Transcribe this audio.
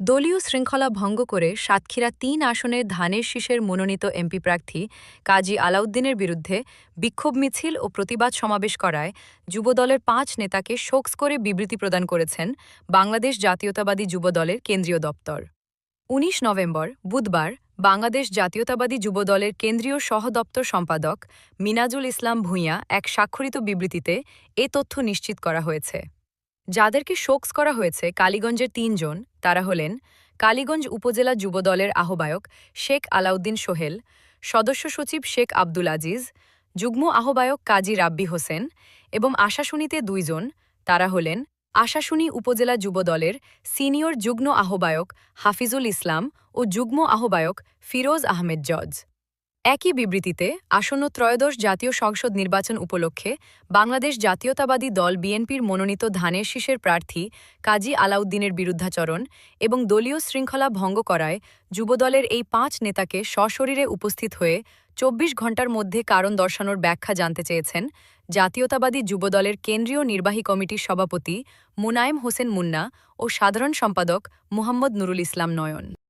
দলীয় শৃঙ্খলা ভঙ্গ করে সাতক্ষীরা ৩ আসনের ধানের শীষের মনোনীত এমপি প্রার্থী কাজী আলাউদ্দিনের বিরুদ্ধে বিক্ষোভ মিছিল ও প্রতিবাদ সমাবেশ করায় যুবদলের ৫ নেতাকে শোকস করে বিবৃতি প্রদান করেছেন বাংলাদেশ জাতীয়তাবাদী যুবদলের কেন্দ্রীয় দপ্তর। ১৯ নভেম্বর বুধবার বাংলাদেশ জাতীয়তাবাদী যুবদলের কেন্দ্রীয় সহ-দপ্তর সম্পাদক মিনাজুল ইসলাম ভূঁইয়া এক স্বাক্ষরিত বিবৃতিতে এ তথ্য নিশ্চিত করা হয়েছে। যাদেরকে শোকস করা হয়েছে কালীগঞ্জের ৩ জন, তারা হলেন কালীগঞ্জ উপজেলা যুবদলের আহ্বায়ক শেখ আলাউদ্দিন সোহেল, সদস্য সচিব শেখ আব্দুল আজিজ, যুগ্ম আহ্বায়ক কাজী রাব্বি হোসেন এবং আশাশুনিতে ২ জন, তারা হলেন আশাশুনি উপজেলা যুবদলের সিনিয়র যুগ্ম আহ্বায়ক হাফিজুল ইসলাম ও যুগ্ম আহ্বায়ক ফিরোজ আহমেদ জজ। একই বিবৃতিতে আসন্ন ত্রয়োদশ জাতীয় সংসদ নির্বাচন উপলক্ষে বাংলাদেশ জাতীয়তাবাদী দল বিএনপির মনোনীত ধানের শীষের প্রার্থী কাজী আলাউদ্দিনের বিরুদ্ধাচরণ এবং দলীয় শৃঙ্খলা ভঙ্গ করায় যুবদলের এই ৫ নেতাকে সশরীরে উপস্থিত হয়ে ২৪ ঘণ্টার মধ্যে কারণ দর্শানোর ব্যাখ্যা জানতে চেয়েছেন জাতীয়তাবাদী যুবদলের কেন্দ্রীয় নির্বাহী কমিটির সভাপতি মুনায়েম হোসেন মুন্না ও সাধারণ সম্পাদক মুহাম্মদ নুরুল ইসলাম নয়ন।